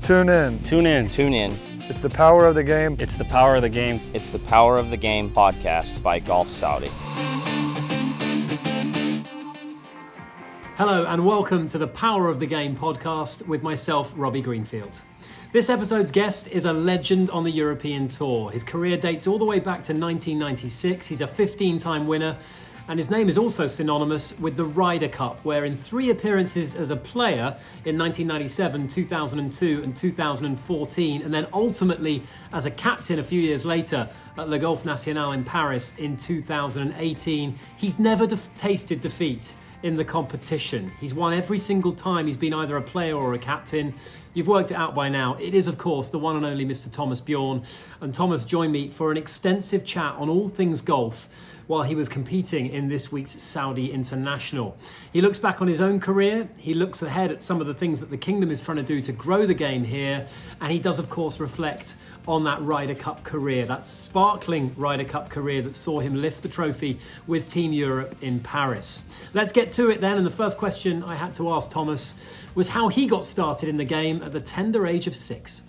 Tune in. Tune in. Tune in. It's the power of the game. It's the power of the game. It's the Power of the Game podcast by Golf Saudi. Hello and welcome to the Power of the Game podcast with myself, Robbie Greenfield. This episode's guest is a legend on the European Tour. His career dates all the way back to 1996. He's a 15-time winner, and his name is also synonymous with the Ryder Cup, where in 3 appearances as a player in 1997, 2002 and 2014, and then ultimately as a captain a few years later at Le Golf National in Paris in 2018, he's never tasted defeat in the competition. He's won every single time he's been either a player or a captain. You've worked it out by now. It is, of course, the one and only Mr. Thomas Bjorn. And Thomas joined me for an extensive chat on all things golf while he was competing in this week's Saudi International. He looks back on his own career. He looks ahead at some of the things that the Kingdom is trying to do to grow the game here. And he does, of course, reflect on that Ryder Cup career, that sparkling Ryder Cup career that saw him lift the trophy with Team Europe in Paris. Let's get to it then. And the first question I had to ask Thomas was how he got started in the game at the tender age of 6.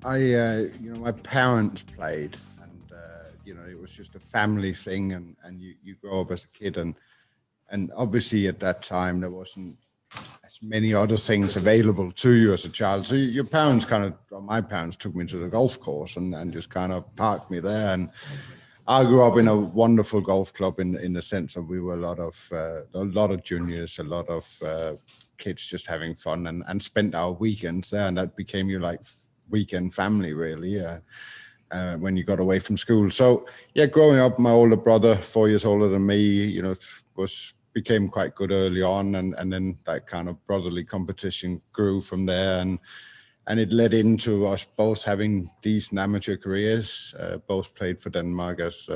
My parents played, and it was just a family thing, and you grow up as a kid, and obviously at that time there wasn't as many other things available to you as a child. So your parents my parents took me to the golf course and just kind of parked me there. And I grew up in a wonderful golf club in the sense that we were a lot of juniors, a lot of kids just having fun and spent our weekends there, and that became your like weekend family really. When you got away from school. So yeah, growing up, my older brother, 4 years older than me, became quite good early on, and then that kind of brotherly competition grew from there, and it led into us both having decent amateur careers. Both played for Denmark as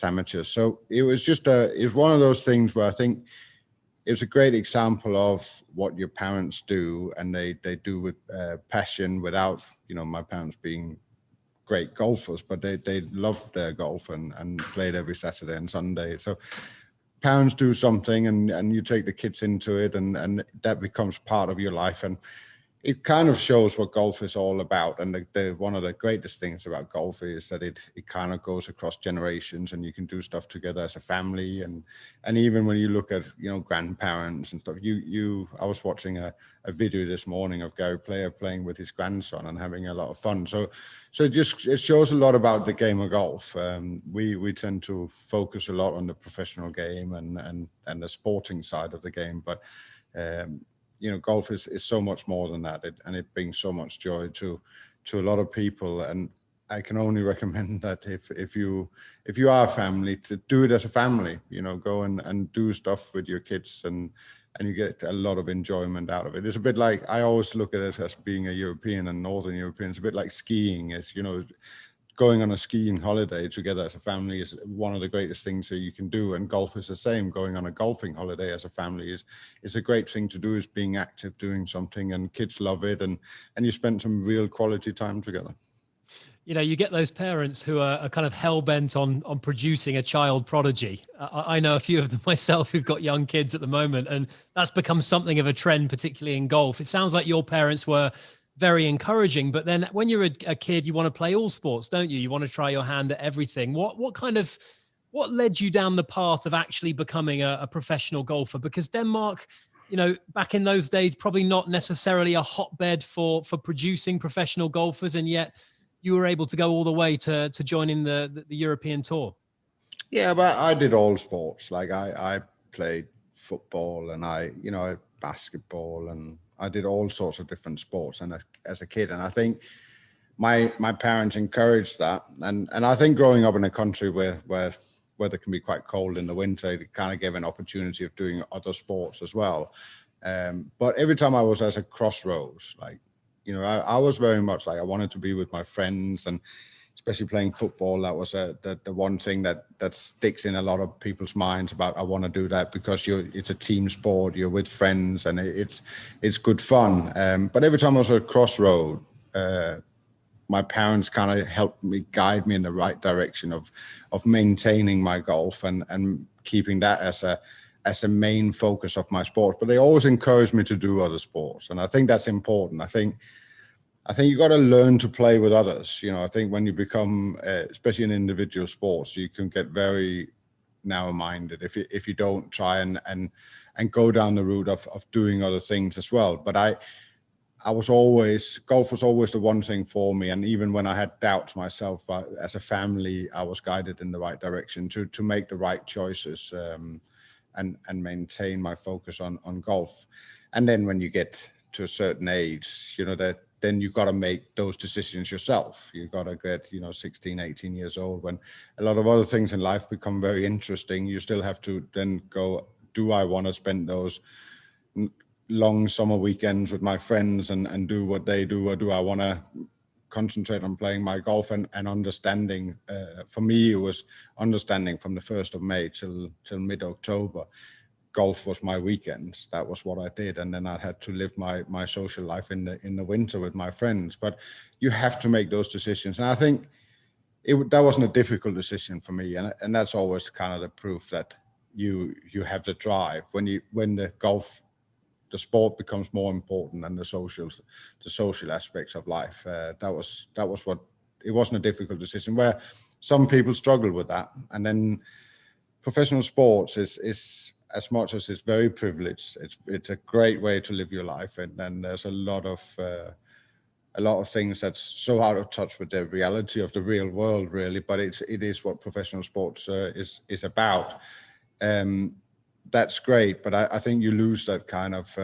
amateurs. So it was one of those things where I think it's a great example of what your parents do, and they do with passion without, my parents being great golfers, but they loved their golf and played every Saturday and Sunday. So parents do something and you take the kids into it, and that becomes part of your life. And it kind of shows what golf is all about. And one of the greatest things about golf is that it kind of goes across generations, and you can do stuff together as a family. And even when you look at, grandparents and stuff, I was watching a video this morning of Gary Player playing with his grandson and having a lot of fun. So it shows a lot about the game of golf. We tend to focus a lot on the professional game and the sporting side of the game, but golf is so much more than that, and it brings so much joy to a lot of people. And I can only recommend that if you are a family, to do it as a family. Go and do stuff with your kids, and you get a lot of enjoyment out of it. It's a bit like, I always look at it as being a European and Northern European. It's a bit like skiing. As going on a skiing holiday together as a family is one of the greatest things that you can do. And golf is the same. Going on a golfing holiday as a family is a great thing to do, is being active, doing something, and kids love it. And you spend some real quality time together. You get those parents who are kind of hell-bent on producing a child prodigy. I know a few of them myself who've got young kids at the moment, and that's become something of a trend, particularly in golf. It sounds like your parents were very encouraging, but then when you're a kid, you want to play all sports, don't you? You want to try your hand at everything. What led you down the path of actually becoming a professional golfer? Because Denmark, back in those days, probably not necessarily a hotbed for producing professional golfers, and yet you were able to go all the way to joining the European Tour. Yeah, but I did all sports. Like I played football, and I basketball, and I did all sorts of different sports and as a kid. And I think my parents encouraged that. And I think growing up in a country where weather can be quite cold in the winter, it kind of gave an opportunity of doing other sports as well. But every time I was at a crossroads, I was very much like, I wanted to be with my friends, and especially playing football, that was the one thing that sticks in a lot of people's minds about, I want to do that because it's a team sport, you're with friends, and it's good fun. But every time I was at a crossroad, my parents kind of helped me, guide me in the right direction of maintaining my golf and keeping that as as a main focus of my sport, but they always encourage me to do other sports. And I think that's important. I think you got to learn to play with others. I think when you become, especially in individual sports, you can get very narrow-minded if you don't try and go down the route of doing other things as well. But golf was always the one thing for me. And even when I had doubts myself, as a family, I was guided in the right direction to make the right choices, and maintain my focus on golf. And then when you get to a certain age, then you've got to make those decisions yourself. You've got to get, 16, 18 years old, when a lot of other things in life become very interesting. You still have to then go, do I want to spend those long summer weekends with my friends and do what they do, or do I want to concentrate on playing my golf and understanding? For me, it was understanding from the 1st of May till mid-October. Golf was my weekends. That was what I did. And then I had to live my social life in the winter with my friends. But you have to make those decisions. And I think that wasn't a difficult decision for me. And that's always kind of the proof that you have the drive when the sport becomes more important than the social aspects of life. That was what, it wasn't a difficult decision, where some people struggle with that. And then professional sports is as much as it's very privileged, it's a great way to live your life. And then there's a lot of things that's so out of touch with the reality of the real world, really. But it is what professional sports is about. That's great, but I think you lose that kind of,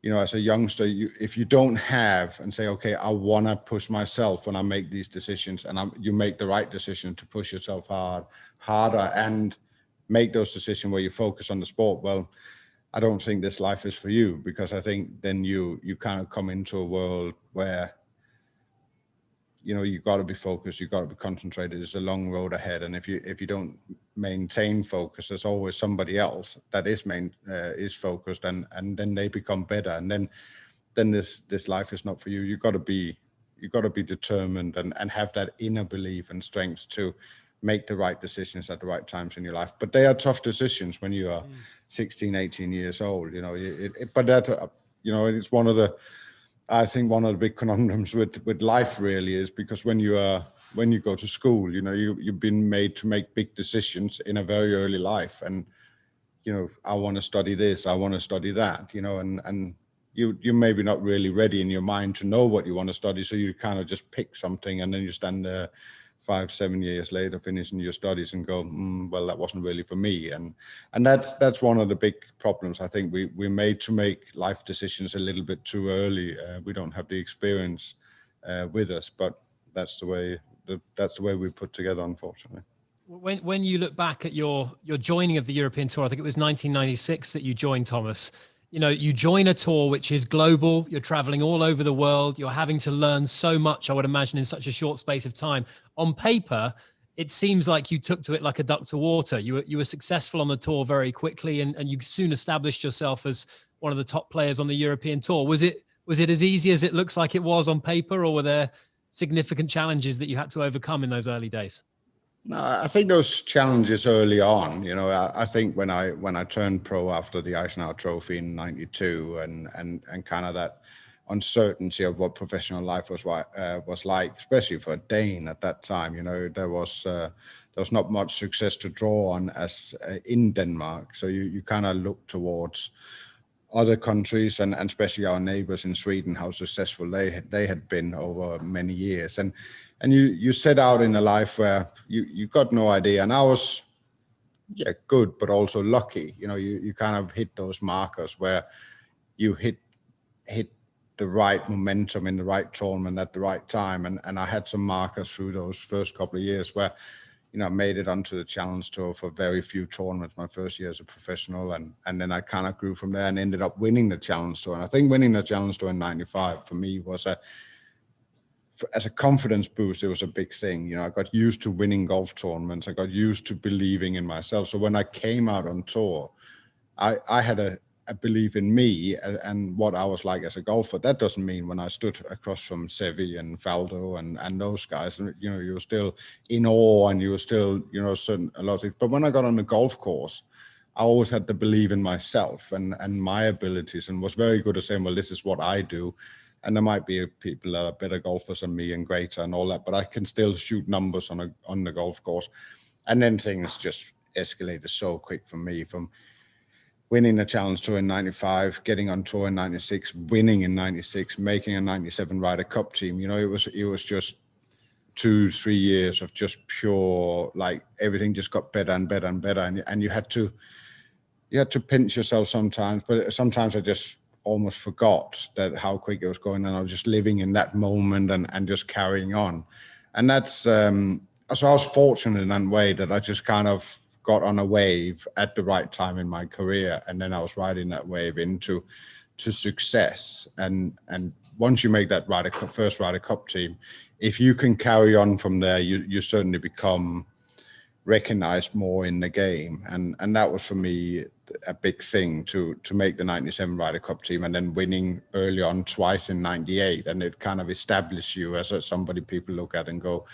as a youngster, if you don't have and say, okay, I want to push myself when I make these decisions, and you make the right decision to push yourself harder and make those decisions where you focus on the sport. Well, I don't think this life is for you, because I think then you kind of come into a world where, you've got to be focused, you've got to be concentrated. There's a long road ahead. And if you don't maintain focus, there's always somebody else that is focused, and then they become better. And then this life is not for you. You've got to be determined and have that inner belief and strength to make the right decisions at the right times in your life. But they are tough decisions when you are 16, 18 years old, but that, it's one of the big conundrums with life, really, is because when you go to school, you've been made to make big decisions in a very early life. And, I want to study this, I want to study that, and you're maybe not really ready in your mind to know what you want to study. So you kind of just pick something, and then you stand there 5-7 years later finishing your studies and go, well, that wasn't really for me. And that's one of the big problems. I think we're made to make life decisions a little bit too early. We don't have the experience with us, but that's the way we put together, unfortunately. When you look back at your joining of the European Tour, I think it was 1996 that you joined, Thomas. You join a tour which is global. You're traveling all over the world. You're having to learn so much, I would imagine, in such a short space of time. On paper, it seems like you took to it like a duck to water. You were successful on the tour very quickly, and you soon established yourself as one of the top players on the European Tour. Was it as easy as it looks like it was on paper, or were there significant challenges that you had to overcome in those early days? No, I think those challenges early on, I think when I turned pro after the Eisenhower Trophy in '92, and kind of that uncertainty of what professional life was like, especially for a Dane at that time, there was not much success to draw on as in Denmark. So you kind of look towards other countries, and especially our neighbors in Sweden, how successful they had been over many years. And you set out in a life where you got no idea. And I was, good, but also lucky. You kind of hit those markers where you hit the right momentum in the right tournament at the right time. And I had some markers through those first couple of years where, I made it onto the Challenge Tour for very few tournaments my first year as a professional. And then I kind of grew from there and ended up winning the Challenge Tour. And I think winning the Challenge Tour in '95 for me was as a confidence boost, it was a big thing. I got used to winning golf tournaments. I got used to believing in myself. So when I came out on tour, I had a belief in me and what I was like as a golfer. That doesn't mean when I stood across from Sevi and Faldo and those guys, you were still in awe, and you were still, a lot of things. But when I got on the golf course, I always had to believe in myself and my abilities, and was very good at saying, well, this is what I do. And there might be people that are better golfers than me and greater and all that, but I can still shoot numbers on the golf course. And then things just escalated so quick for me, from winning the Challenge Tour in 95, getting on tour in 96, winning in 96, making a 97 Ryder Cup team. You know, it was just 2-3 years of just pure, like, everything just got better and better and better. And you had to pinch yourself sometimes, but sometimes I just almost forgot that how quick it was going, and I was just living in that moment and just carrying on. And that's so I was fortunate in that way, that I just kind of got on a wave at the right time in my career, and then I was riding that wave into success. And once you make that first Ryder Cup team, if you can carry on from there, you certainly become recognized more in the game. And that was for me a big thing, to make the 97 Ryder Cup team, and then winning early on twice in 98, and it kind of established you as somebody people look at and go,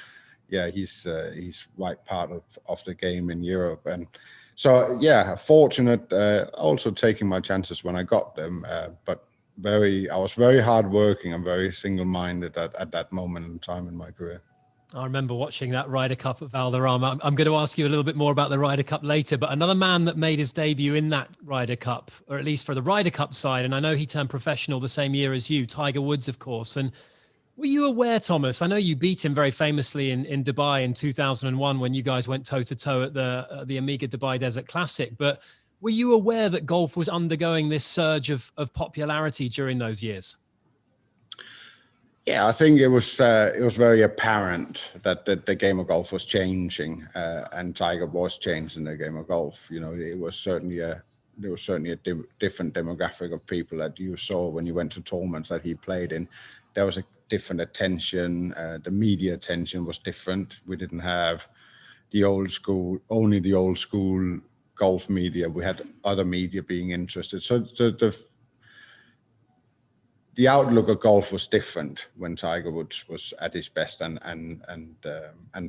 yeah, he's right part of the game in Europe. And so, yeah, fortunate, also taking my chances when I got them, but I was very hardworking and very single-minded at that moment in time in my career. I remember watching that Ryder Cup at Valderrama. I'm going to ask you a little bit more about the Ryder Cup later, but another man that made his debut in that Ryder Cup, or at least for the Ryder Cup side, and I know he turned professional the same year as you, Tiger Woods, of course. And were you aware, Thomas, I know you beat him very famously in Dubai in 2001 when you guys went toe-to-toe at the Amiga Dubai Desert Classic, but were you aware that golf was undergoing this surge of popularity during those years? Yeah, I think it was very apparent that the game of golf was changing, and Tiger was changing the game of golf. You know, there was certainly a different demographic of people that you saw when you went to tournaments that he played in. There was a different attention. The media attention was different. We didn't have only the old school golf media. We had other media being interested. So the outlook of golf was different when Tiger Woods was at his best and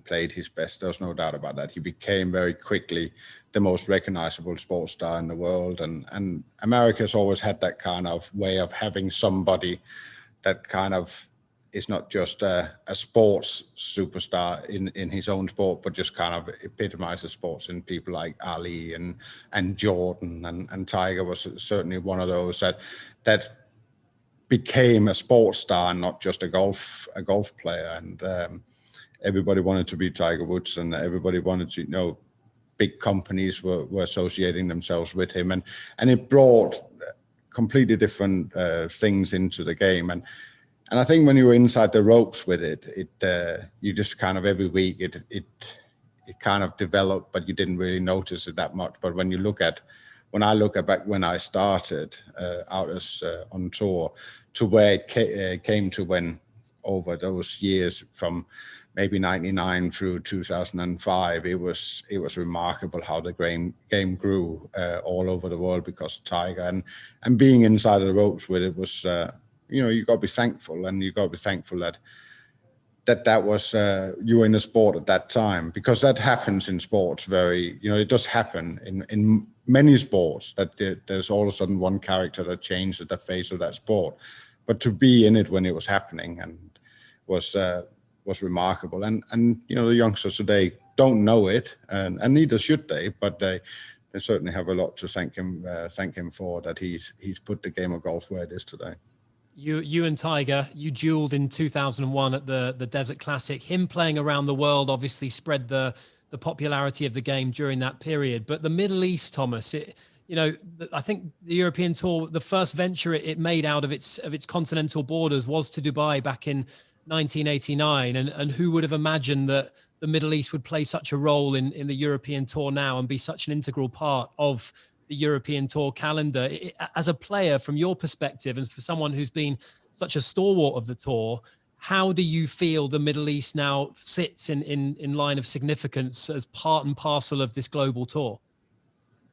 played his best. There was no doubt about that. He became very quickly the most recognizable sports star in the world. And America's always had that kind of way of having somebody that kind of is not just a sports superstar in his own sport, but just kind of epitomizes sports in people like Ali and Jordan. And Tiger was certainly one of those that became a sports star and not just a golf player. And everybody wanted to be Tiger Woods, and everybody wanted to, you know, big companies were associating themselves with him, and it brought completely different things into the game. And I think when you were inside the ropes with it, you just kind of every week it kind of developed, but you didn't really notice it that much. But when I look at back when I started out as on tour to where it came to, when over those years from maybe 99 through 2005, it was remarkable how the game grew all over the world because of Tiger, and being inside of the ropes with it was, you know, you got to be thankful, and you got to be thankful that was you were in the sport at that time, because that happens in sports it does happen in many sports that there's all of a sudden one character that changes the face of that sport. But to be in it when it was happening and was remarkable. And you know, the youngsters today don't know it, and neither should they, but they certainly have a lot to thank him for, that he's put the game of golf where it is today. You and Tiger, you dueled in 2001 at the Desert Classic. Him playing around the world obviously spread the popularity of the game during that period. But the Middle East, Thomas, I think the European Tour, the first venture it made out of its continental borders was to Dubai back in 1989. And who would have imagined that the Middle East would play such a role in the European Tour now and be such an integral part of the European Tour calendar? As a player, from your perspective, and for someone who's been such a stalwart of the tour, how do you feel the Middle East now sits in line of significance as part and parcel of this global tour?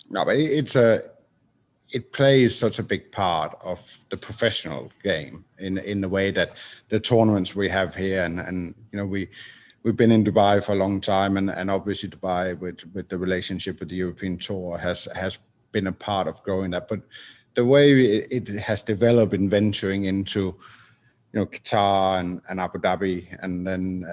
No, but it plays such a big part of the professional game in the way that the tournaments we have here, and you know, we we've been in Dubai for a long time, and obviously Dubai with the relationship with the European Tour has been a part of growing that. But the way it has developed in venturing into, Qatar and Abu Dhabi, and then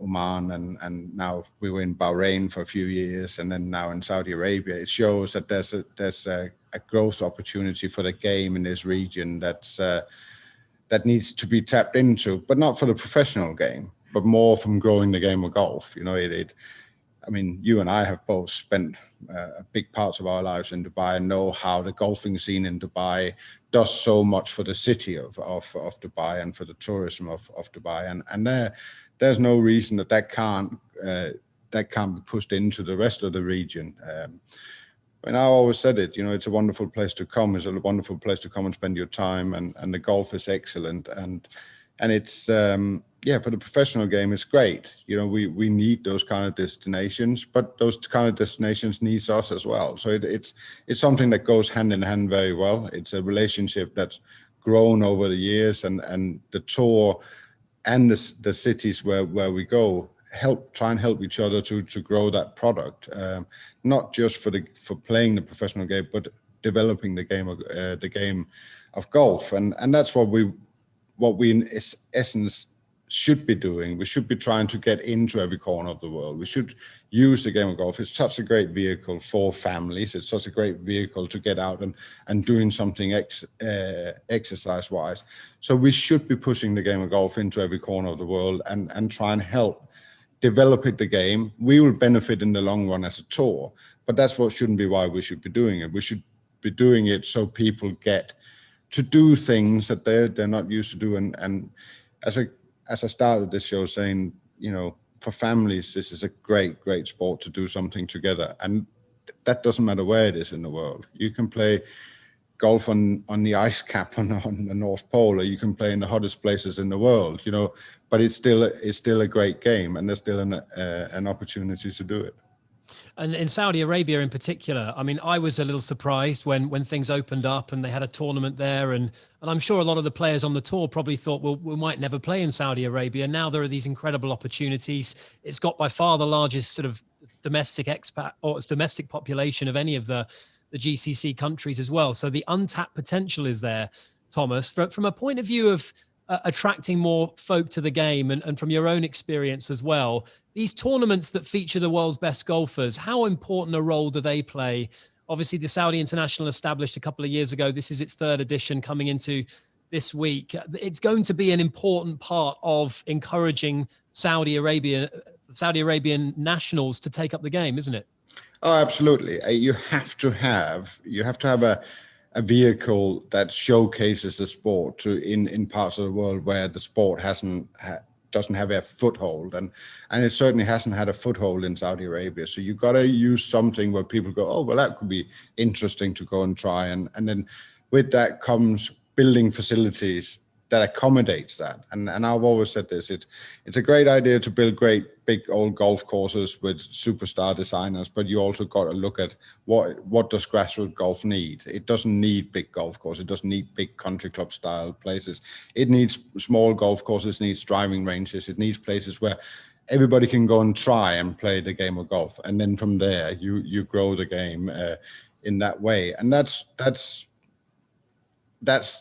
Oman, and now we were in Bahrain for a few years, and then now in Saudi Arabia. It shows that there's a growth opportunity for the game in this region that needs to be tapped into, but not for the professional game, but more from growing the game of golf. I mean, you and I have both spent a big parts of our lives in Dubai and know how the golfing scene in Dubai does so much for the city of Dubai and for the tourism of Dubai. And there's no reason that can't be pushed into the rest of the region. And I always said it, it's a wonderful place to come. It's a wonderful place to come and spend your time, and the golf is excellent. And it's, for the professional game, it's great. We need those kind of destinations, but those kind of destinations needs us as well. So it's something that goes hand in hand very well. It's a relationship that's grown over the years, and the tour and the cities where we go try and help each other to grow that product, not just for playing the professional game, but developing the game of golf. And that's what we in essence should be doing. We should be trying to get into every corner of the world. We should use the game of golf. It's such a great vehicle for families. It's such a great vehicle to get out and doing something exercise wise. So we should be pushing the game of golf into every corner of the world and try and help develop the game. We will benefit in the long run as a tour, but that's what shouldn't be why we should be doing it. We should be doing it so people get to do things that they're not used to do. And as I started this show saying, for families, this is a great sport to do something together. And that doesn't matter where it is in the world. You can play golf on the ice cap on the North Pole, or you can play in the hottest places in the world, but it's still a great game, and there's still an opportunity to do it. And in Saudi Arabia in particular, I mean, I was a little surprised when things opened up and they had a tournament there. And I'm sure a lot of the players on the tour probably thought, well, we might never play in Saudi Arabia. Now there are these incredible opportunities. It's got by far the largest sort of domestic expat or domestic population of any of the GCC countries as well. So the untapped potential is there, Thomas. From a point of view of attracting more folk to the game, and from your own experience as well, these tournaments that feature the world's best golfers, how important a role do they play? Obviously, the Saudi International established a couple of years ago. This is its third edition coming into this week. It's going to be an important part of encouraging Saudi Arabian nationals to take up the game, isn't it? Oh, absolutely. You have to have a vehicle that showcases the sport in parts of the world where the sport doesn't have a foothold, and it certainly hasn't had a foothold in Saudi Arabia. So you've got to use something where people go, oh, well, that could be interesting to go and try, and then with that comes building facilities that accommodates that. And I've always said this, it's a great idea to build great big old golf courses with superstar designers, but you also got to look at what does grassroots golf need. It doesn't need big golf courses. It doesn't need big country club style places. It needs small golf courses, it needs driving ranges, it needs places where everybody can go and try and play the game of golf. And then from there, you grow the game in that way. And that's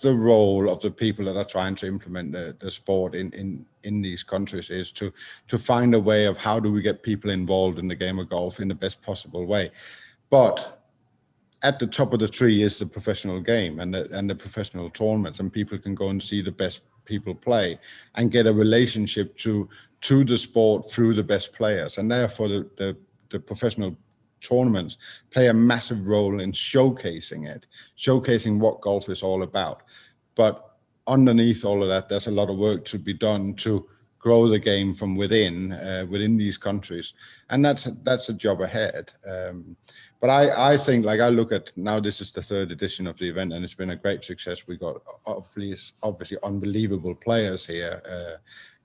the role of the people that are trying to implement the sport in these countries, is to find a way of how do we get people involved in the game of golf in the best possible way. But at the top of the tree is the professional game and the professional tournaments, and people can go and see the best people play and get a relationship to the sport through the best players. And therefore the professional tournaments play a massive role in showcasing what golf is all about. But underneath all of that, there's a lot of work to be done to grow the game from within these countries, and that's a job ahead. But I think, like, I look at now, this is the third edition of the event, and it's been a great success. We got obviously unbelievable players here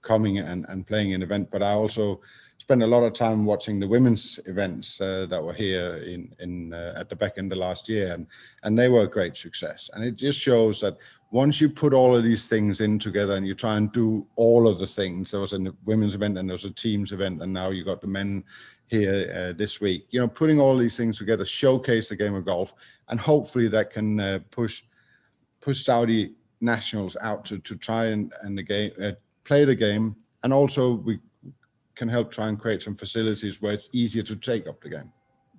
coming and playing an event, but I also spent a lot of time watching the women's events that were here in at the back end of last year, and they were a great success. And it just shows that once you put all of these things in together and you try and do all of the things, there was a women's event and there was a teams event, and now you got the men here this week. You know, putting all these things together, showcase the game of golf, and hopefully that can push Saudi nationals out to try and the game, play the game, and also we can help try and create some facilities where it's easier to take up the game.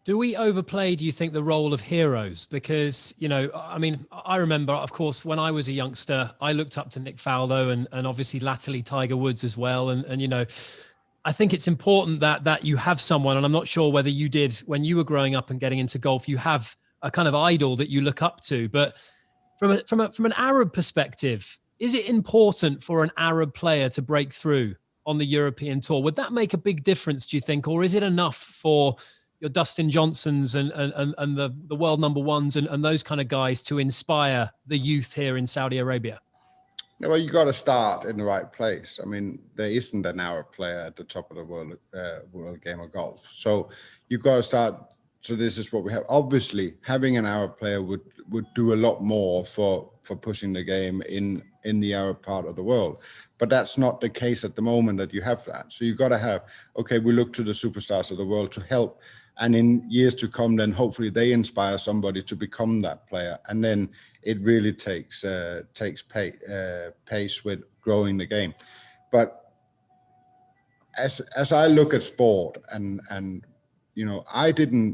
Do we overplay, do you think, the role of heroes? Because, you know, I mean, I remember, of course, when I was a youngster, I looked up to Nick Faldo and obviously latterly Tiger Woods as well. And you know, I think it's important that you have someone, and I'm not sure whether you did when you were growing up and getting into golf, you have a kind of idol that you look up to. But from an Arab perspective, is it important for an Arab player to break through on the European tour? Would that make a big difference, do you think? Or is it enough for your Dustin Johnsons and the world number ones and those kind of guys to inspire the youth here in Saudi Arabia? Yeah, well, you got to start in the right place. I mean, there isn't an Arab player at the top of the world game of golf. So you've got to start. So this is what we have. Obviously, having an Arab player would do a lot more for pushing the game in the Arab part of the world. But that's not the case at the moment that you have that. So you've got to have, okay, we look to the superstars of the world to help. And in years to come, then hopefully they inspire somebody to become that player. And then it really takes pace with growing the game. But as I look at sport and you know,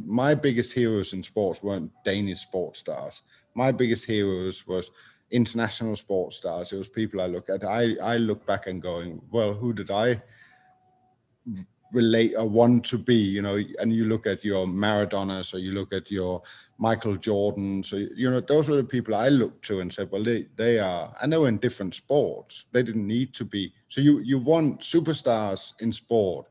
my biggest heroes in sports weren't Danish sports stars. My biggest heroes was international sports stars. It was people I look at. I look back and going, well, who did I relate or want to be, you know? And you look at your Maradonas or you look at your Michael Jordan. So, you know, those were the people I looked to and said, well, they are, and they were in different sports. They didn't need to be. So you want superstars in sport.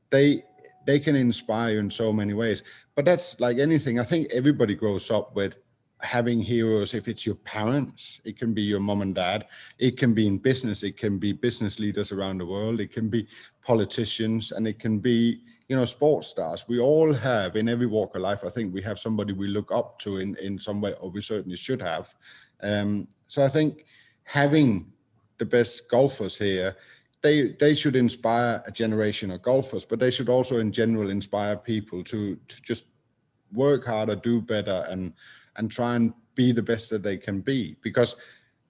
They can inspire you in so many ways. But that's like anything. I think everybody grows up with having heroes. If it's your parents, it can be your mom and dad. It can be in business. It can be business leaders around the world. It can be politicians, and it can be, you know, sports stars. We all have, in every walk of life, I think we have somebody we look up to in some way, or we certainly should have. So I think having the best golfers here, they should inspire a generation of golfers, but they should also in general inspire people to just work harder, do better, and try and be the best that they can be. Because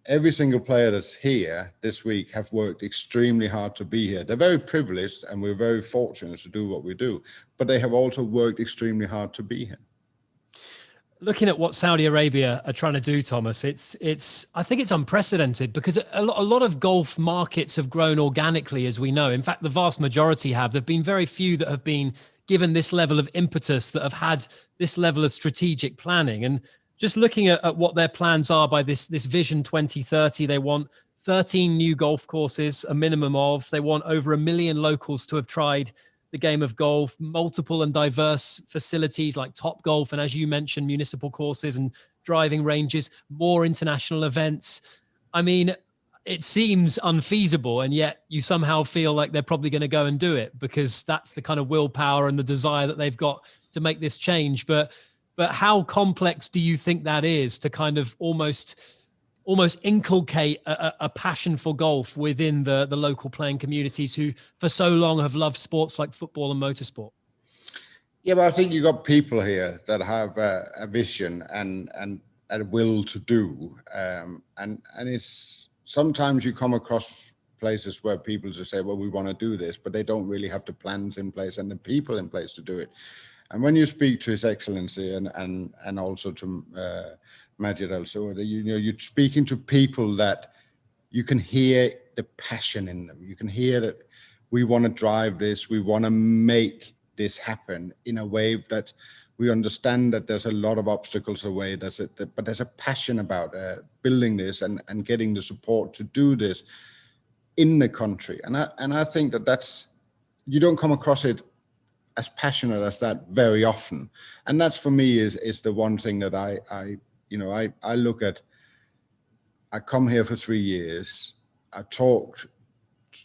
every single player that's here this week have worked extremely hard to be here. They're very privileged and we're very fortunate to do what we do, but they have also worked extremely hard to be here. Looking at what Saudi Arabia are trying to do, Thomas, I think it's unprecedented, because a lot of golf markets have grown organically, as we know. In fact, the vast majority have. There've been very few that have been given this level of impetus, that have had this level of strategic planning. And just looking at what their plans are by this Vision 2030, they want 13 new golf courses, a minimum of. They want over 1 million locals to have tried the game of golf, multiple and diverse facilities like Top Golf, and as you mentioned, municipal courses and driving ranges, more international events. I mean, it seems unfeasible, and yet you somehow feel like they're probably going to go and do it, because that's the kind of willpower and the desire that they've got to make this change. But how complex do you think that is to kind of almost inculcate a passion for golf within the local playing communities who for so long have loved sports like football and motorsport? Yeah, but I think you got people here that have a vision and a will to do. And it's sometimes you come across places where people just say, well, we want to do this, but they don't really have the plans in place and the people in place to do it. And when you speak to His Excellency and also to Majid Al Saud, you know, you're speaking to people that you can hear the passion in them. You can hear that we want to drive this, we want to make this happen in a way that we understand that there's a lot of obstacles away. But there's a passion about building this and getting the support to do this in the country. And I think that's, you don't come across it as passionate as that very often. And that's, for me, is the one thing that I look at. I come here for 3 years. I talked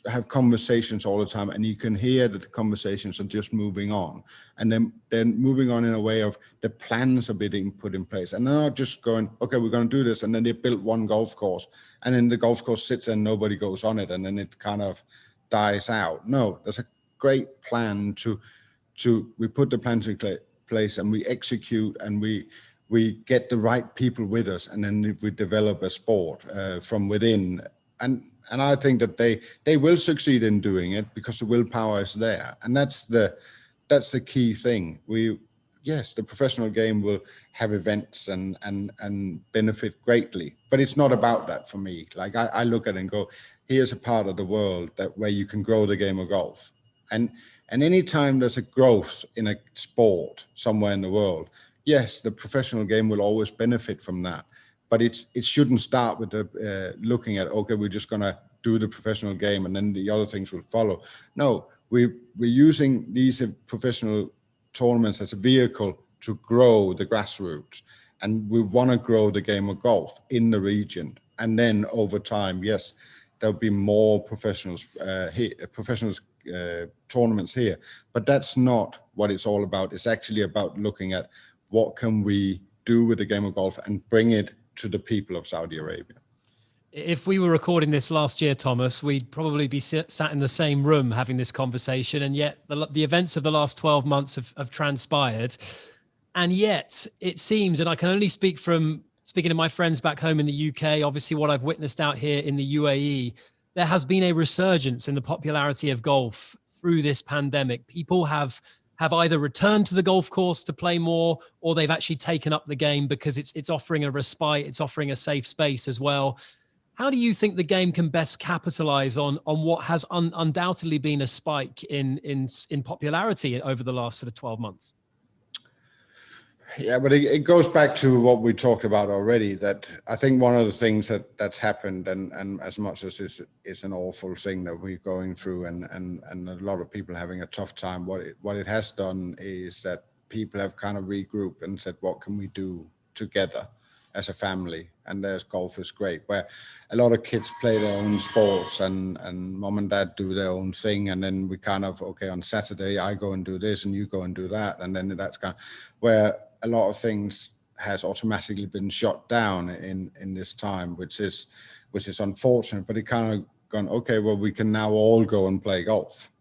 have conversations all the time, and you can hear that the conversations are just moving on, and then they're moving on in a way of the plans are being put in place, and they're not just going, okay, we're going to do this, and then they built one golf course, and then the golf course sits and nobody goes on it, and then it kind of dies out. No, there's a great plan we put the plans in place, and we execute, and we get the right people with us, and then we develop a sport from within. And I think that they will succeed in doing it because the willpower is there, and that's the key thing. Yes, the professional game will have events and benefit greatly, but it's not about that for me. Like I look at it and go, here's a part of the world where you can grow the game of golf, and anytime there's a growth in a sport somewhere in the world, yes, the professional game will always benefit from that. But it shouldn't start with looking at, okay, we're just going to do the professional game and then the other things will follow. No, we're using these professional tournaments as a vehicle to grow the grassroots. And we want to grow the game of golf in the region. And then over time, yes, there'll be more professionals tournaments here. But that's not what it's all about. It's actually about looking at what can we do with the game of golf and bring it to the people of Saudi Arabia. If we were recording this last year, Thomas, we'd probably be sat in the same room having this conversation. And yet the events of the last 12 months have transpired. And yet it seems, and I can only speak from speaking to my friends back home in the UK, obviously what I've witnessed out here in the UAE, there has been a resurgence in the popularity of golf through this pandemic. People have either returned to the golf course to play more, or they've actually taken up the game because it's offering a respite, it's offering a safe space as well. How do you think the game can best capitalize on what has undoubtedly been a spike in popularity over the last sort of 12 months? Yeah, but it goes back to what we talked about already, that I think one of the things that's happened, and as much as it's an awful thing that we're going through, and a lot of people having a tough time, what it has done is that people have kind of regrouped and said, what can we do together as a family? And there's golf is great, where a lot of kids play their own sports, and mom and dad do their own thing, and then we kind of, okay, on Saturday I go and do this and you go and do that, and then that's kind of where a lot of things has automatically been shut down in this time, which is unfortunate. But it kind of gone, okay, well, we can now all go and play golf.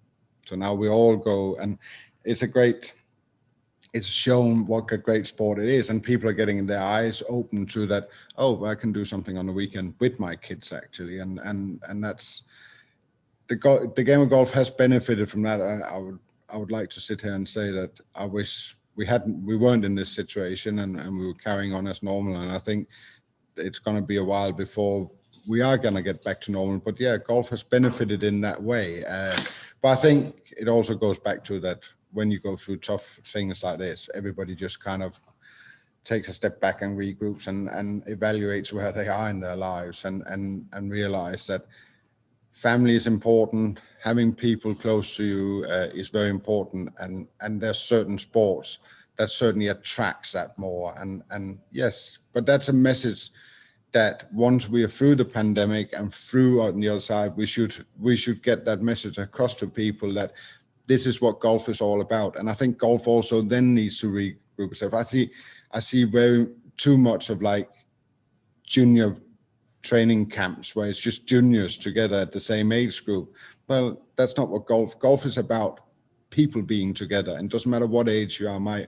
So now we all go, and it's shown what a great sport it is, and people are getting their eyes open to that. Oh, I can do something on the weekend with my kids actually, and that's the game of golf has benefited from that. I would like to sit here and say that I wish we weren't in this situation, and we were carrying on as normal. And I think it's going to be a while before we are going to get back to normal. But yeah, golf has benefited in that way. But I think it also goes back to that when you go through tough things like this, everybody just kind of takes a step back and regroups and evaluates where they are in their lives, and realize that family is important. Having people close to you is very important, and there's certain sports that certainly attracts that more. And yes, but that's a message that once we are through the pandemic and through on the other side, we should get that message across to people that this is what golf is all about. And I think golf also then needs to regroup itself. I see very too much of like junior training camps where it's just juniors together at the same age group. Well, that's not what golf is about. People being together, and it doesn't matter what age you are. My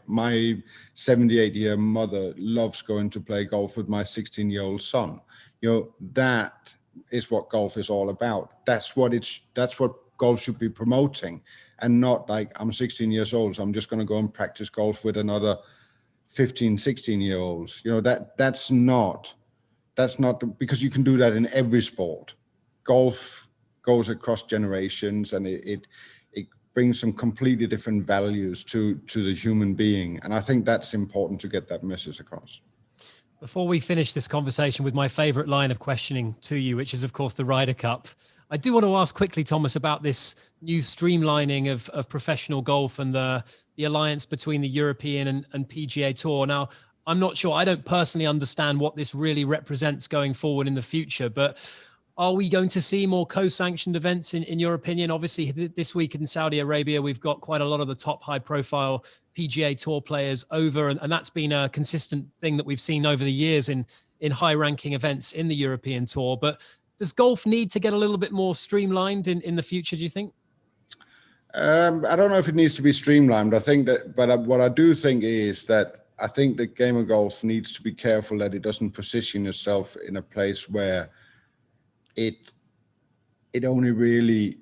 78-year mother loves going to play golf with my 16-year-old son. You know, that is what golf is all about. That's what golf should be promoting, and not like, I'm 16 years old, so I'm just going to go and practice golf with another 15, 16-year-olds. You know, that's not because you can do that in every sport. Golf goes across generations, and it brings some completely different values to the human being. And I think that's important to get that message across. Before we finish this conversation with my favorite line of questioning to you, which is of course the Ryder Cup, I do want to ask quickly, Thomas, about this new streamlining of professional golf and the alliance between the European and PGA Tour. Now, I'm not sure, I don't personally understand what this really represents going forward in the future, but Are we going to see more co-sanctioned events in your opinion? Obviously, this week in Saudi Arabia, we've got quite a lot of the top high-profile PGA Tour players over, and that's been a consistent thing that we've seen over the years in high-ranking events in the European Tour. But does golf need to get a little bit more streamlined in the future, do you think? I don't know if it needs to be streamlined. I think that, but what I do think is that I think the game of golf needs to be careful that it doesn't position itself in a place where it only really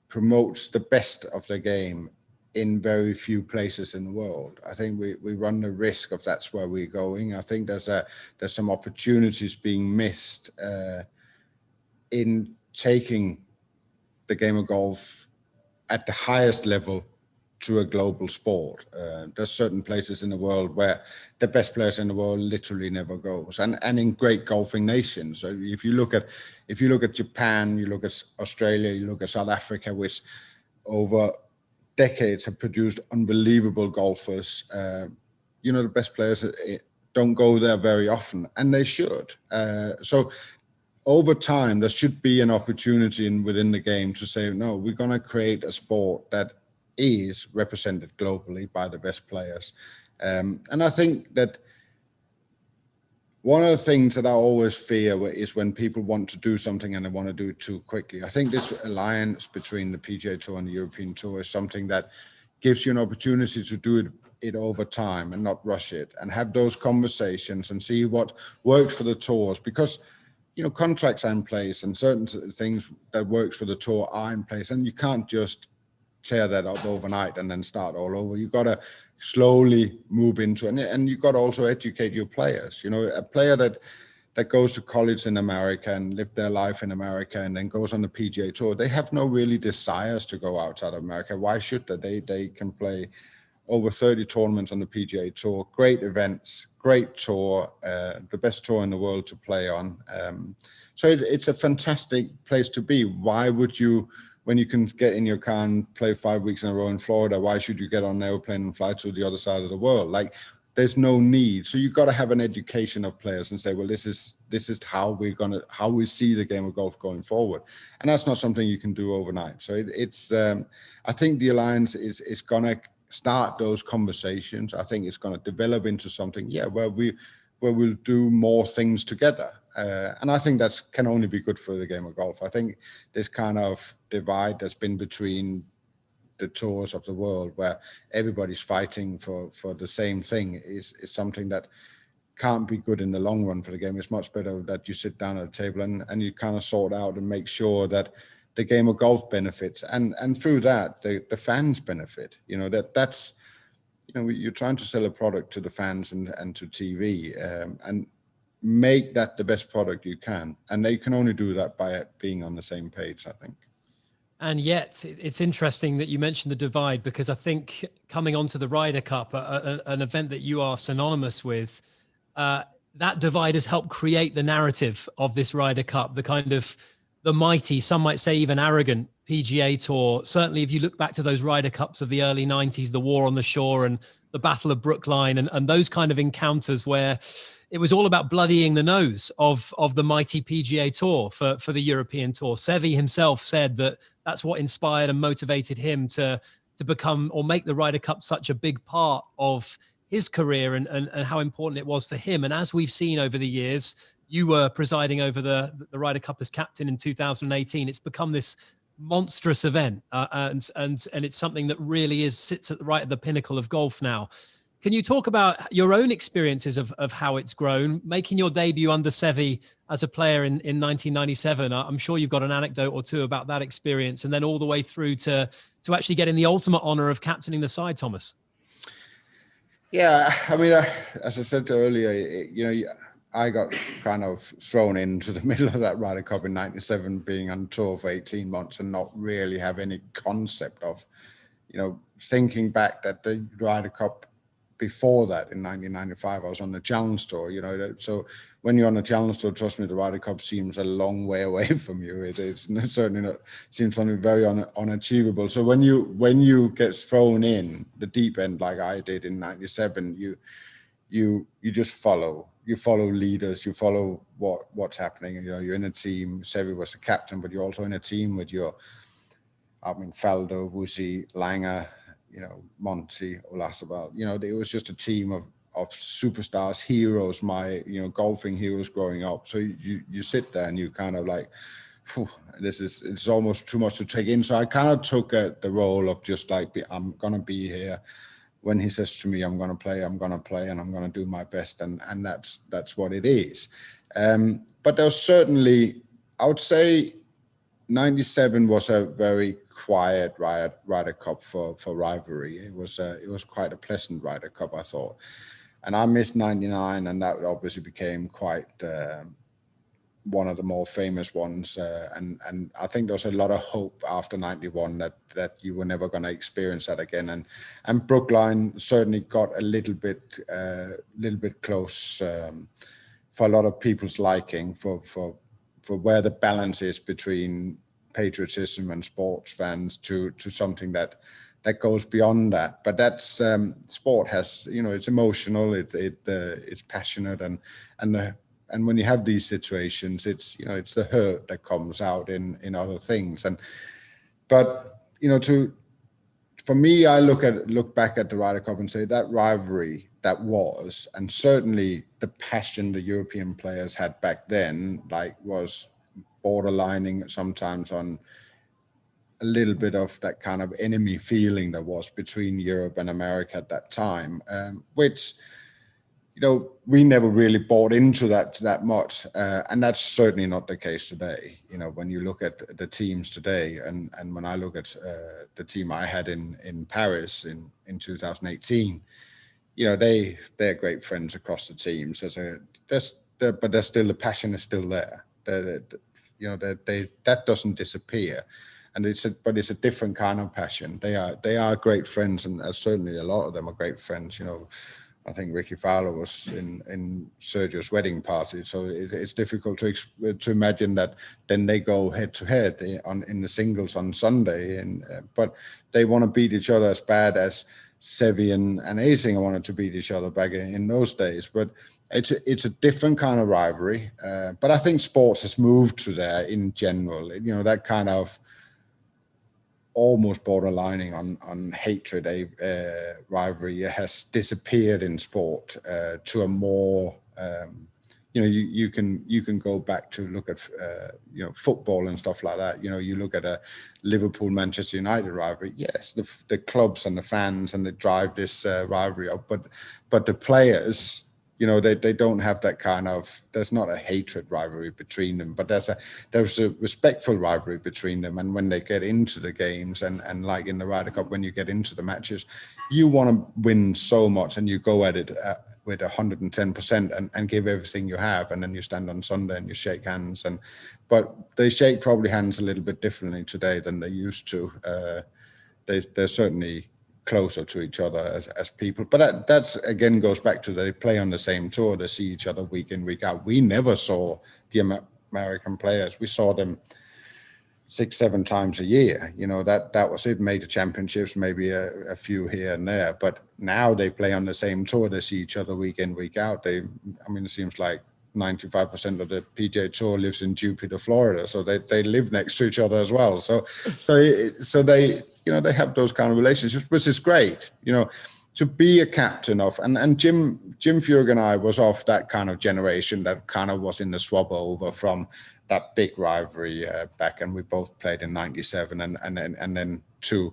promotes the best of the game in very few places in the world. I think we run the risk of that's where we're going. I think there's some opportunities being missed in taking the game of golf at the highest level to a global sport. There's certain places in the world where the best players in the world literally never goes, and in great golfing nations. So if you look at Japan, you look at Australia, you look at South Africa, which over decades have produced unbelievable golfers. The best players don't go there very often, and they should. So over time, there should be an opportunity within the game to say, no, we're going to create a sport that is represented globally by the best players. And I think that one of the things that I always fear is when people want to do something and they want to do it too quickly. I think this alliance between the PGA Tour and the European Tour is something that gives you an opportunity to do it over time and not rush it, and have those conversations and see what works for the tours, because contracts are in place and certain things that works for the tour are in place, and you can't just tear that up overnight and then start all over. You've got to slowly move into it, and you've got to also educate your players. A player that goes to college in America and live their life in America and then goes on the PGA Tour, they have no really desires to go outside of America. Why should they? They can play over 30 tournaments on the PGA Tour, great events, great tour, the best tour in the world to play on. So it's a fantastic place to be. Why would you, when you can get in your car and play 5 weeks in a row in Florida, why should you get on an airplane and fly to the other side of the world? Like, there's no need. So you've got to have an education of players and say, well, this is how we see the game of golf going forward. And that's not something you can do overnight. So I think the Alliance is going to start those conversations. I think it's going to develop into something, where we'll do more things together. And I think that can only be good for the game of golf. I think this kind of divide that's been between the tours of the world, where everybody's fighting for the same thing, is something that can't be good in the long run for the game. It's much better that you sit down at a table and you kind of sort out and make sure that the game of golf benefits, and through that the fans benefit. That's you're trying to sell a product to the fans and to TV, and make that the best product you can, and they can only do that by being on the same page, I think. And yet it's interesting that you mentioned the divide, because I think coming onto the Ryder Cup, an event that you are synonymous with, that divide has helped create the narrative of this Ryder Cup, the kind of the mighty, some might say even arrogant PGA Tour. Certainly, if you look back to those Ryder Cups of the early 90s, the War on the Shore and the Battle of Brookline, and those kind of encounters where it was all about bloodying the nose of the mighty PGA Tour for the European Tour. Seve himself said that that's what inspired and motivated him to become or make the Ryder Cup such a big part of his career, and how important it was for him. And as we've seen over the years, you were presiding over the Ryder Cup as captain in 2018. It's become this monstrous event, and it's something that really sits at the pinnacle of golf now. Can you talk about your own experiences of how it's grown, making your debut under Seve as a player in 1997? I'm sure you've got an anecdote or two about that experience, and then all the way through to actually getting the ultimate honor of captaining the side, Thomas. Yeah, I mean, as I said earlier, I got kind of thrown into the middle of that Ryder Cup in 97, being on tour for 18 months and not really have any concept of, thinking back that the Ryder Cup before that in 1995, I was on the Challenge Tour, so when you're on the Challenge Tour, trust me, the Ryder Cup seems a long way away from you. It's certainly not, seems something very unachievable. So when you get thrown in the deep end like I did in 97, you just follow. you follow leaders, you follow what's happening. You know, you're in a team. Sevi was the captain, but you're also in a team with Faldo, Wusi, Langer, you know, Monty, Olasabal. You know, it was just a team of superstars, heroes, golfing heroes growing up. So you sit there and you kind of like, it's almost too much to take in. So I kind of took the role of just like, I'm going to be here. When he says to me, I'm going to play, and I'm going to do my best. And that's what it is. But there's certainly, I would say 97 was a very quiet Ryder Cup for rivalry. It was quite a pleasant Ryder Cup, I thought. And I missed 99, and that obviously became quite one of the more famous ones. And I think there was a lot of hope after 91 that you were never going to experience that again. And Brookline certainly got a little bit close for a lot of people's liking for where the balance is between patriotism and sports fans to something that goes beyond that. But that's sport has, you know, it's emotional, it's passionate, and when you have these situations, it's, you know, it's the hurt that comes out in other things. But you know, for me, I look back at the Ryder Cup and say that rivalry that was, and certainly the passion the European players had back then, like, was borderlining sometimes on a little bit of that kind of enemy feeling that was between Europe and America at that time, which, you know, we never really bought into that much, and that's certainly not the case today. You know, when you look at the teams today, and when I look at the team I had in Paris in 2018, you know, they're great friends across the teams. But there's still, the passion is still there. You know, that doesn't disappear, and it's a different kind of passion. They are great friends, and certainly a lot of them are great friends. You know, I think Ricky Fowler was in Sergio's wedding party, so it's difficult to imagine that then they go head to head in the singles on Sunday, but they want to beat each other as bad as Sevi and Asinger wanted to beat each other back in those days. But it's a different kind of rivalry. But I think sports has moved to there in general. You know, that kind of almost borderlining on hatred, rivalry has disappeared in sport to a more, you know, you can go back to look at, you know, football and stuff like that. You know, you look at a Liverpool-Manchester United rivalry. Yes, the clubs and the fans and they drive this rivalry up, but the players, you know, they don't have that kind of, there's not a hatred rivalry between them, but there's a respectful rivalry between them. And when they get into the games and like in the Ryder Cup, when you get into the matches, you want to win so much and you go at it with 110% and give everything you have. And then you stand on Sunday and you shake hands, but they shake probably hands a little bit differently today than they used to. They're certainly closer to each other as people, but that's again goes back to they play on the same tour, they see each other week in, week out. We never saw the American players. We saw them 6-7 times a year. You know, that was it. Major championships, maybe a few here and there, but now they play on the same tour, they see each other week in, week out. It seems like 95% of the PGA Tour lives in Jupiter, Florida, so they live next to each other as well. So they, you know, they have those kind of relationships, which is great. You know, to be a captain of, and Jim Furyk and I was of that kind of generation that kind of was in the swap over from that big rivalry back, and we both played in '97, and then to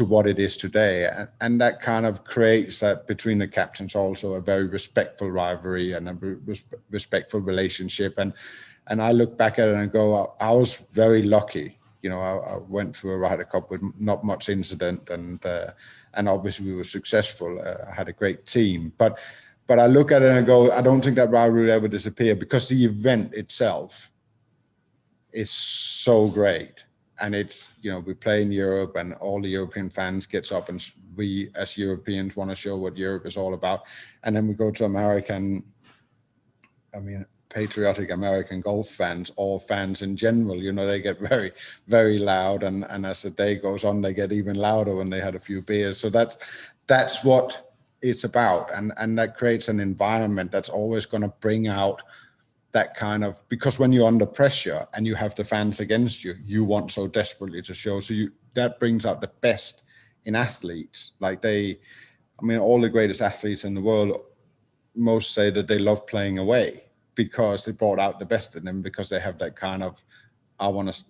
what it is today, and that kind of creates that between the captains also a very respectful rivalry and a respectful relationship. And I look back at it and go, I was very lucky. You know, I went through a Ryder Cup with not much incident, and obviously we were successful. I had a great team, but I look at it and I go, I don't think that rivalry will ever disappear, because the event itself is so great. And it's, you know, we play in Europe and all the European fans gets up, and we as Europeans want to show what Europe is all about. And then we go to American, patriotic American golf fans, or fans in general, you know, they get very, very loud. And as the day goes on, they get even louder when they had a few beers. So that's what it's about, and that creates an environment that's always going to bring out that kind of, because when you're under pressure and you have the fans against you, you want so desperately to show. So that brings out the best in athletes. Like all the greatest athletes in the world, most say that they love playing away because they brought out the best in them, because they have that kind of,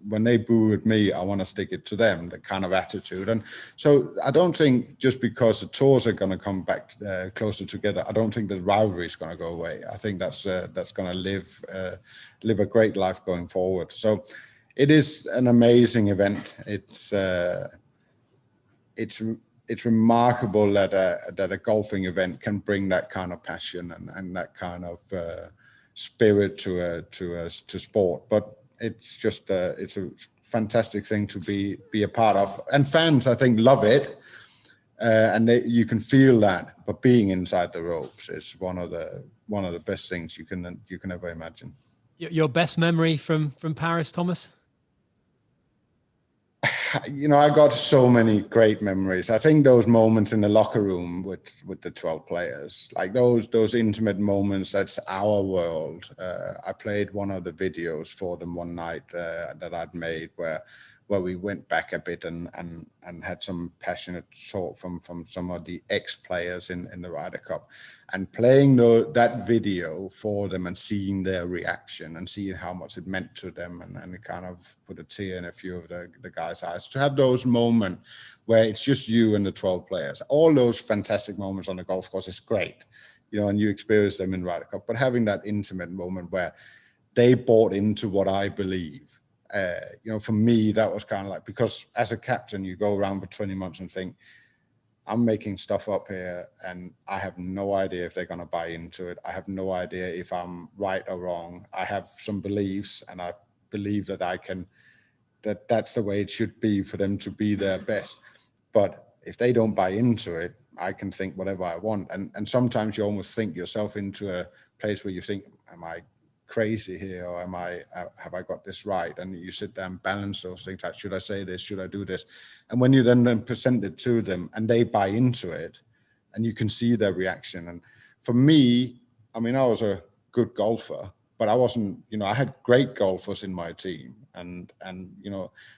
when they boo at me, I want to stick it to them, that kind of attitude. And so I don't think just because the tours are going to come back closer together, I don't think the rivalry is going to go away. I think that's going to live a great life going forward. So it is an amazing event. It's remarkable that a golfing event can bring that kind of passion and that kind of spirit to sport. But it's just it's a fantastic thing to be a part of, and fans, I think, love it, and you can feel that. But being inside the ropes is one of the best things you can ever imagine. Your best memory from Paris, Thomas? I got so many great memories. I think those moments in the locker room with the 12 players, like those intimate moments, that's our world. I played one of the videos for them one night that I'd made where we went back a bit and had some passionate talk from some of the ex-players in the Ryder Cup, and playing that video for them and seeing their reaction and seeing how much it meant to them, and it kind of put a tear in a few of the guys' eyes. To have those moments where it's just you and the 12 players, all those fantastic moments on the golf course is great, and you experience them in Ryder Cup, but having that intimate moment where they bought into what I believe, for me, that was kind of like, because as a captain, you go around for 20 months and think, I'm making stuff up here and I have no idea if they're going to buy into it. I have no idea if I'm right or wrong. I have some beliefs and I believe that that's the way it should be for them to be their best. But if they don't buy into it, I can think whatever I want. And sometimes you almost think yourself into a place where you think, am I crazy here, or have I got this right? And you sit there and balance those things. Like, should I say this? Should I do this? And when you then present it to them and they buy into it, and you can see their reaction. And for me, I was a good golfer, but I wasn't, I had great golfers in my team. And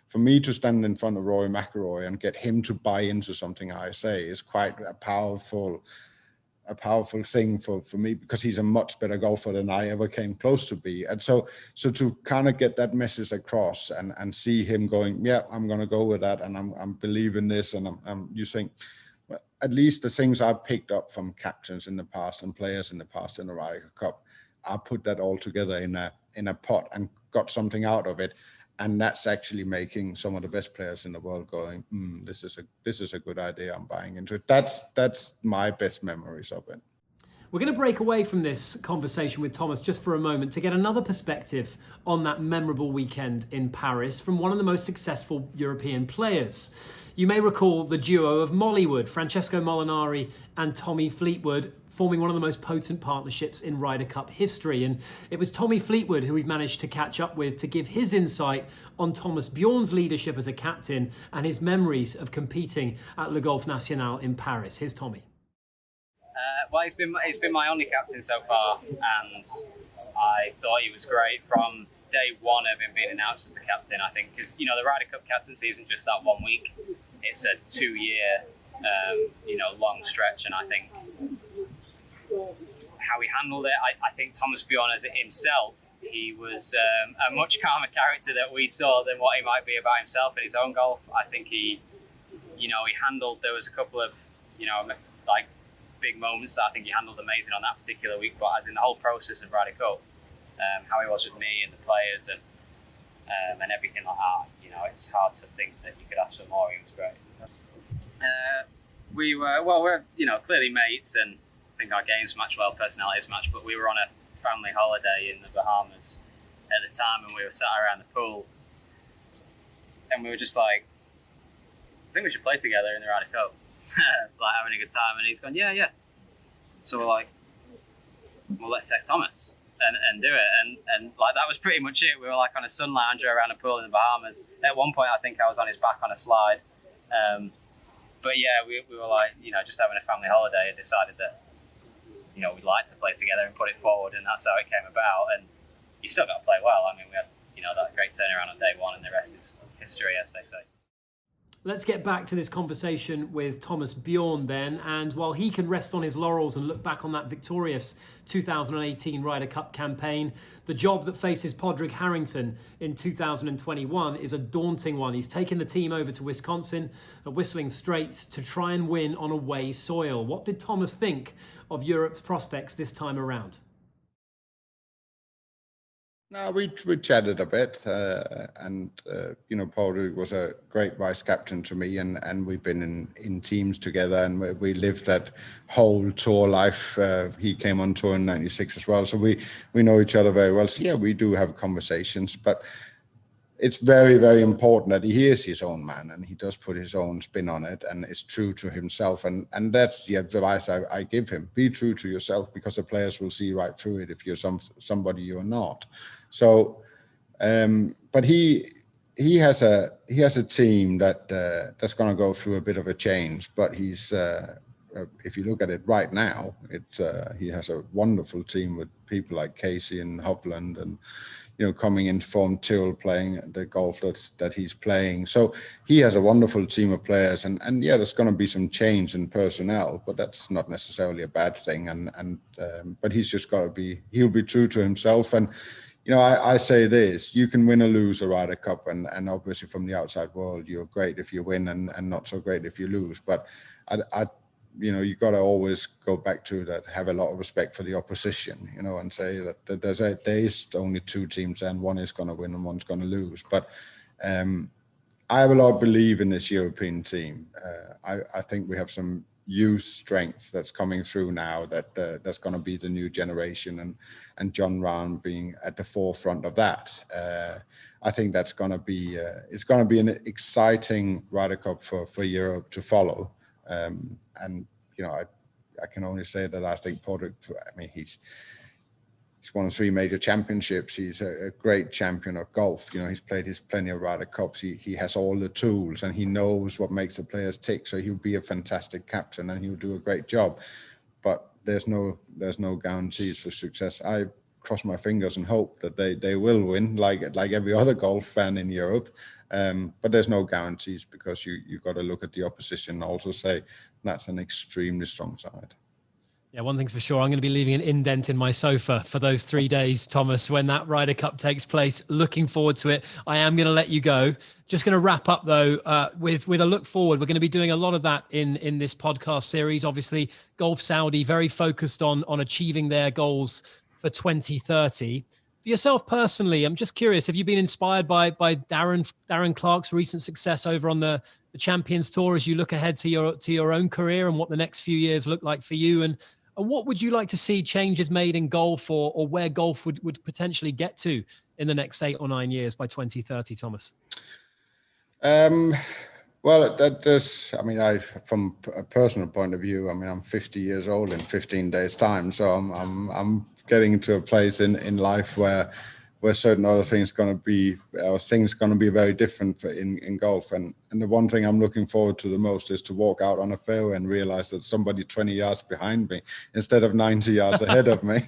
for me to stand in front of Rory McIlroy and get him to buy into something I say is quite a powerful thing for me, because he's a much better golfer than I ever came close to be. And so to kind of get that message across and see him going, yeah, I'm going to go with that, and I'm believing this, and you think, well, at least the things I've picked up from captains in the past and players in the past in the Ryder Cup, I put that all together in a pot and got something out of it. And that's actually making some of the best players in the world going, this is a good idea, I'm buying into it. That's my best memories of it. We're going to break away from this conversation with Thomas just for a moment to get another perspective on that memorable weekend in Paris from one of the most successful European players. You may recall the duo of Mollywood, Francesco Molinari and Tommy Fleetwood, forming one of the most potent partnerships in Ryder Cup history. And it was Tommy Fleetwood who we've managed to catch up with to give his insight on Thomas Bjorn's leadership as a captain and his memories of competing at Le Golf National in Paris. Here's Tommy. Well, he's been my only captain so far, and I thought he was great from day one of him being announced as the captain. I think because the Ryder Cup captaincy isn't just that 1 week; it's a 2-year, long stretch, and I think how he handled it. I think Thomas Bjorn as himself, he was a much calmer character that we saw than what he might be about himself in his own golf. I think he handled. There was a couple of big moments that I think he handled amazing on that particular week, but as in the whole process of Ryder Cup, how he was with me and the players and everything like that, it's hard to think that you could ask for more. He was great. We're clearly mates, and I think our games match well, personalities match, but we were on a family holiday in the Bahamas at the time, and we were sat around the pool, and we were just like, I think we should play together in the Ryder Cup. Having a good time, and he's gone, yeah. So we're like, well, let's text Thomas and do it, and that was pretty much it. We were like on a sun lounger around a pool in the Bahamas. At one point, I think I was on his back on a slide, but yeah, we were like, just having a family holiday and decided that, we'd like to play together and put it forward, and that's how it came about. And you still got to play well. I mean, we had, that great turnaround on day one, and the rest is history, as they say. Let's get back to this conversation with Thomas Bjorn then. And while he can rest on his laurels and look back on that victorious 2018 Ryder Cup campaign, the job that faces Padraig Harrington in 2021 is a daunting one. He's taken the team over to Wisconsin at Whistling Straits to try and win on away soil. What did Thomas think of Europe's prospects this time around? No, we chatted a bit, and Padraig was a great vice captain to me, and we've been in teams together, and we lived that whole tour life. He came on tour in '96 as well, so we know each other very well. So yeah, we do have conversations, but it's very, very important that he is his own man and he does put his own spin on it and is true to himself. And that's the advice I give him. Be true to yourself, because the players will see right through it if you're somebody you're not. So, but he has a team that's going to go through a bit of a change. But he's if you look at it right now, he has a wonderful team with people like Casey and Hovland and coming in from Tyrrell, playing the golf that he's playing. So he has a wonderful team of players, and yeah, there's going to be some change in personnel, but that's not necessarily a bad thing. But he's just got to he'll be true to himself. And I say this: you can win or lose a Ryder Cup, and obviously from the outside world, you're great if you win and not so great if you lose. But you got to always go back to that, have a lot of respect for the opposition, and say that there is only two teams and one is going to win and one's going to lose. But I have a lot of belief in this European team. I think we have some youth strength that's coming through now that's going to be the new generation, and John Rahm being at the forefront of that. I think that's going to be it's going to be an exciting Ryder Cup for Europe to follow. And I can only say that I think Padraig, he's won 3 major championships. He's a great champion of golf. He's played plenty of Ryder Cups. He has all the tools, and he knows what makes the players tick. So he'll be a fantastic captain, and he'll do a great job. But there's no guarantees for success. I cross my fingers and hope that they will win, like every other golf fan in Europe. But there's no guarantees, because you've got to look at the opposition and also say that's an extremely strong side. Yeah, one thing's for sure, I'm going to be leaving an indent in my sofa for those 3 days, Thomas, when that Ryder Cup takes place. Looking forward to it. I am going to let you go. Just going to wrap up, though, with a look forward. We're going to be doing a lot of that in this podcast series. Obviously, Golf Saudi, very focused on achieving their goals for 2030. For yourself personally, I'm just curious, have you been inspired by Darren Clarke's recent success over on the Champions Tour as you look ahead to your own career and what the next few years look like for you? And what would you like to see changes made in golf, or where golf would potentially get to in the next 8 or 9 years by 2030, Thomas? Well, from a personal point of view, I'm 50 years old in 15 days' time, so I'm getting to a place in life where certain other things going to be very different in golf. And the one thing I'm looking forward to the most is to walk out on a fairway and realize that somebody's 20 yards behind me instead of 90 yards ahead of me,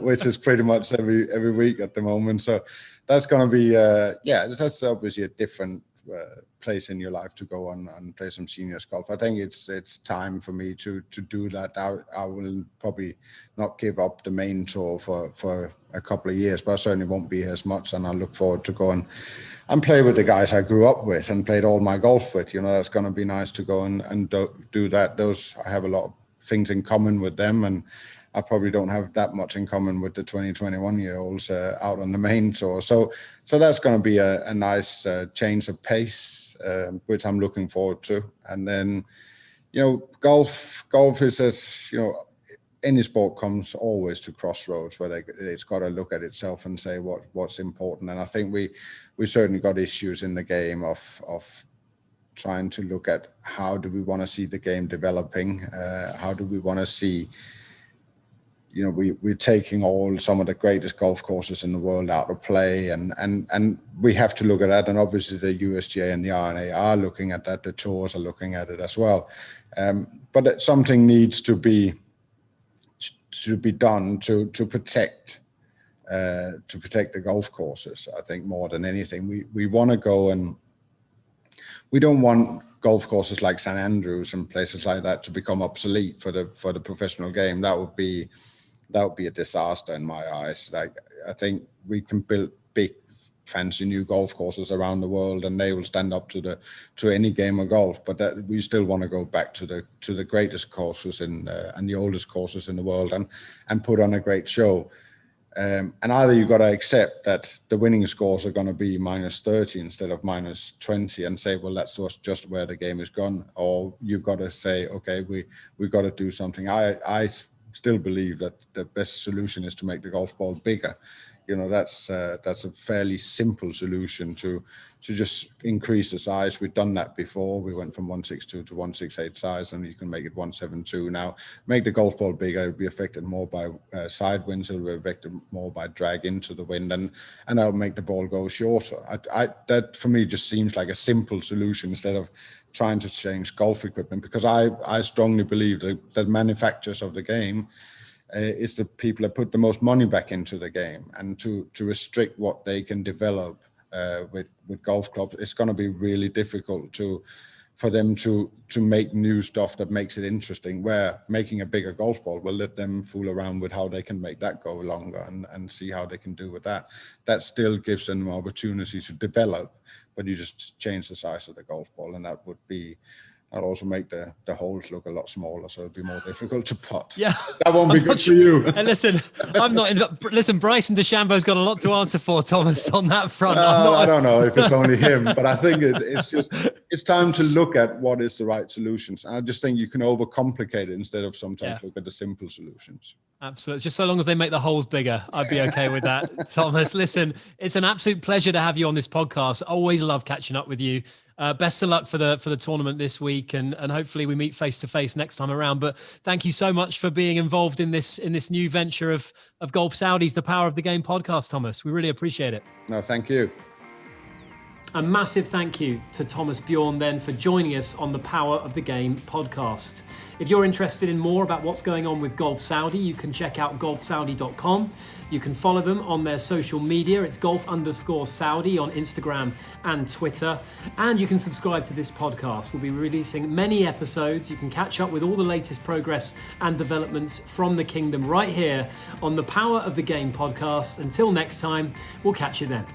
which is pretty much every week at the moment. So that's going to be, that's obviously a different place in your life to go on and play some seniors golf. I think it's time for me to do that. I will probably not give up the main tour for a couple of years, but I certainly won't be here as much, and I look forward to going and play with the guys I grew up with and played all my golf with. That's going to be nice to go and do that. I have a lot of things in common with them, and I probably don't have that much in common with the 20-21-year-olds out on the main tour. So that's going to be a nice change of pace, which I'm looking forward to. And then, golf is any sport comes always to crossroads where it's got to look at itself and say what's important. And I think we certainly got issues in the game of trying to look at how do we want to see the game developing, how do we want to see we're taking some of the greatest golf courses in the world out of play, and we have to look at that. And obviously the USGA and the R&A are looking at that. The tours are looking at it as well. But something needs to be done to protect the golf courses. I think more than anything, we want to go, and we don't want golf courses like St Andrews and places like that to become obsolete for the professional game. That would be a disaster in my eyes. Like, I think we can build big, fancy new golf courses around the world, and they will stand up to any game of golf. But that we still want to go back to the greatest courses and the oldest courses in the world, and put on a great show. And either you've got to accept that the winning scores are going to be -30 instead of -20, and say, well, that's just where the game is gone, or you've got to say, okay, we've got to do something. I still believe that the best solution is to make the golf ball bigger. That's a fairly simple solution to just increase the size. We've done that before. We went from 162 to 168 size, and you can make it 172 now. Make the golf ball bigger. It'll be affected more by side winds. It'll be affected more by drag into the wind, and that'll make the ball go shorter. That for me just seems like a simple solution instead of trying to change golf equipment, because I strongly believe that the manufacturers of the game is the people that put the most money back into the game, and to restrict what they can develop with golf clubs, it's going to be really difficult for them to make new stuff that makes it interesting, where making a bigger golf ball will let them fool around with how they can make that go longer and see how they can do with that. That still gives them opportunity to develop, but you just change the size of the golf ball, and that also make the holes look a lot smaller, so it'd be more difficult to putt. Yeah, that won't be good for you. And listen, Listen, Bryson DeChambeau's got a lot to answer for, Thomas, on that front. I don't know if it's only him, but I think it's time to look at what is the right solutions. And I just think you can overcomplicate it instead of sometimes look at the simple solutions. Absolutely. Just so long as they make the holes bigger, I'd be okay with that. Thomas, listen, it's an absolute pleasure to have you on this podcast. Always love catching up with you. Best of luck for the tournament this week, and hopefully we meet face to face next time around. But thank you so much for being involved in this new venture of Golf Saudi's The Power of the Game podcast, Thomas. We really appreciate it. No, thank you. A massive thank you to Thomas Bjorn then for joining us on the Power of the Game podcast. If you're interested in more about what's going on with Golf Saudi, you can check out golfsaudi.com. You can follow them on their social media. It's golf_Saudi on Instagram and Twitter. And you can subscribe to this podcast. We'll be releasing many episodes. You can catch up with all the latest progress and developments from the kingdom right here on the Power of the Game podcast. Until next time, we'll catch you then.